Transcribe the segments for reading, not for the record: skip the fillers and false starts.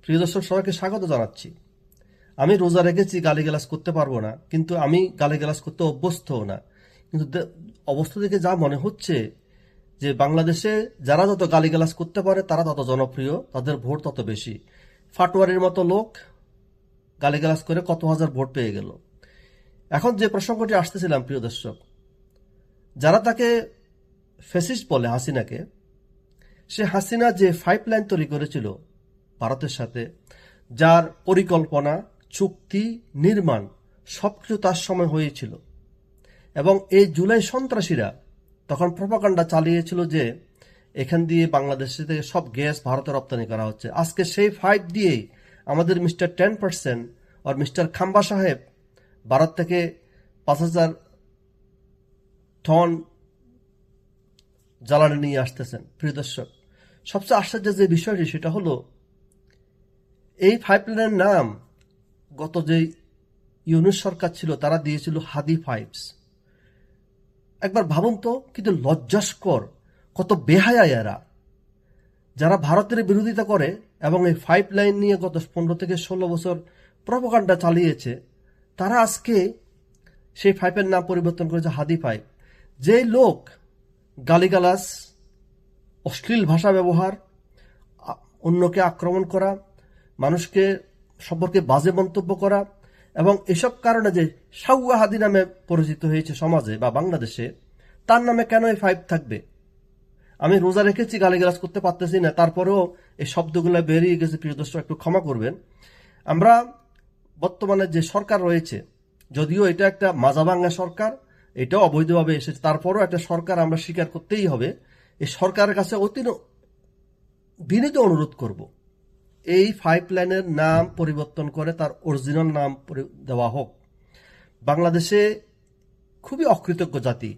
প্রিয় দর্শক, সবাইকে স্বাগত জানাচ্ছি। আমি রোজা রেখেছি, গালিগালাজ করতে পারবো না, কিন্তু আমি গালিগালাজ করতে অভ্যস্তও না। কিন্তু অবস্থা থেকে যা মনে হচ্ছে যে বাংলাদেশে যারা যত গালিগালাজ করতে পারে তারা তত জনপ্রিয়, তাদের ভোট তত বেশি। ফাটোয়ারির মতো লোক গালিগালাজ করে কত হাজার ভোট পেয়ে গেল। এখন যে প্রসঙ্গটি আসতেছিলাম প্রিয় দর্শক, যারা তাকে ফ্যাসিস্ট বলে হাসিনাকে, সে হাসিনা যে পাইপলাইন তৈরি করেছিল ভারতের সাথে, যার পরিকল্পনা, চুক্তি, নির্মাণ সবকিছু তার সময় হয়েছিল। এবং এই জুলাই সন্ত্রাসীরা তখন প্রপাগান্ডা চালিয়েছিল যে এখান দিয়ে বাংলাদেশ থেকে সব গ্যাস ভারতে রপ্তানি করা হচ্ছে। আজকে সেই ফাইট দিয়েই আমাদের মিস্টার 10% আর মিস্টার খাম্বা সাহেব ভারত থেকে 5,000 টন জ্বালানি নিয়ে আসতেছেন। প্রিয় দর্শক, সবচেয়ে আশ্চর্যের যে বিষয়টি সেটা হলো এই পাইপলাইনের নাম গত যে ইউনুস সরকার ছিল তারা দিয়েছিল হাদি পাইপস। একবার ভাবুন তো, কিন্তু লজ্জাস্কর, কত বেহায়া এরা, যারা ভারতের বিরোধিতা করে এবং এই পাইপলাইন নিয়ে গত 15 থেকে 16 বছর প্রপাগান্ডা চালিয়েছে, তারা আজকে সেই পাইপের নাম পরিবর্তন করেছে হাদি পাইপ। যে লোক গালিগালাজ, অশ্লীল ভাষা ব্যবহার, অন্যকে আক্রমণ করা, মানুষকে সম্পর্কে বাজে মন্তব্য করা এবং এসব কারণে যে সাউয়া হাদি নামে পরিচিত হয়েছে সমাজে বা বাংলাদেশে, তার নামে কেন এই ফাইভ থাকবে? আমি রোজা রেখেছি, গালিগালাজ করতে পারতেছি না, তারপরেও এই শব্দগুলো বেরিয়ে গেছে। প্রিয় দর্শক, একটু ক্ষমা করবেন। আমরা বর্তমানে যে সরকার রয়েছে, যদিও এটা একটা মাজাভাঙ্গা সরকার, এটাও অবৈধভাবে এসেছে, তারপরও একটা সরকার আমরা স্বীকার করতেই হবে। এই সরকারের কাছে অতি বিনীত অনুরোধ করব, এই পাইপলাইনের নাম পরিবর্তন করে তার অরিজিনাল নাম দেওয়া হোক। বাংলাদেশে খুবই অকৃতজ্ঞ জাতি,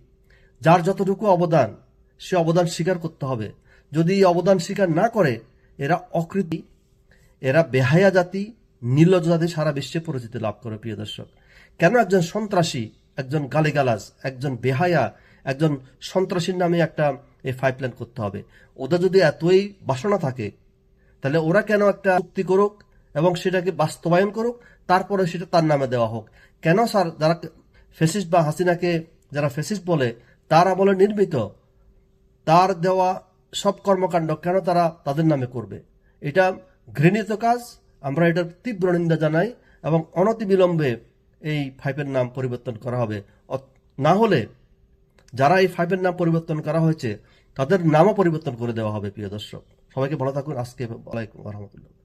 যার যতটুকু অবদান সে অবদান স্বীকার করতে হবে। যদি এই অবদান স্বীকার না করে, এরা অকৃতি, এরা বেহায়া জাতি, নির্লজ্জ জাতি সারা বিশ্বে পরিচিতি লাভ করে। প্রিয় দর্শক, কেন একজন সন্ত্রাসী, একজন গালিগালাজ, একজন বেহায়া, একজন সন্ত্রাসীর নামে একটা এই পাইপলাইন করতে হবে? ওদের যদি এতই বাসনা থাকে, তাহলে ওরা কেন একটা চুক্তি করুক এবং সেটাকে বাস্তবায়ন করুক, তারপরে সেটা তার নামে দেওয়া হোক। কেন স্যার, যারা ফ্যাসিস্ট বা হাসিনাকে যারা ফ্যাসিস্ট বলে, তার আমলে নির্মিত তার দেওয়া সব কর্মকাণ্ড কেন তারা তাদের নামে করবে? এটা ঘৃণিত কাজ। আমরা এটার তীব্র নিন্দা জানাই এবং অনতিবিলম্বে এই ফাইভের নাম পরিবর্তন করা হবে। না হলে যারা এই ফাইভের নাম পরিবর্তন করা হয়েছে তাদের নামও পরিবর্তন করে দেওয়া হবে। প্রিয় দর্শক, সবাইকে ভালো থাকুন। আজকে ওয়ালাইকুম রহমতুল্লাহ।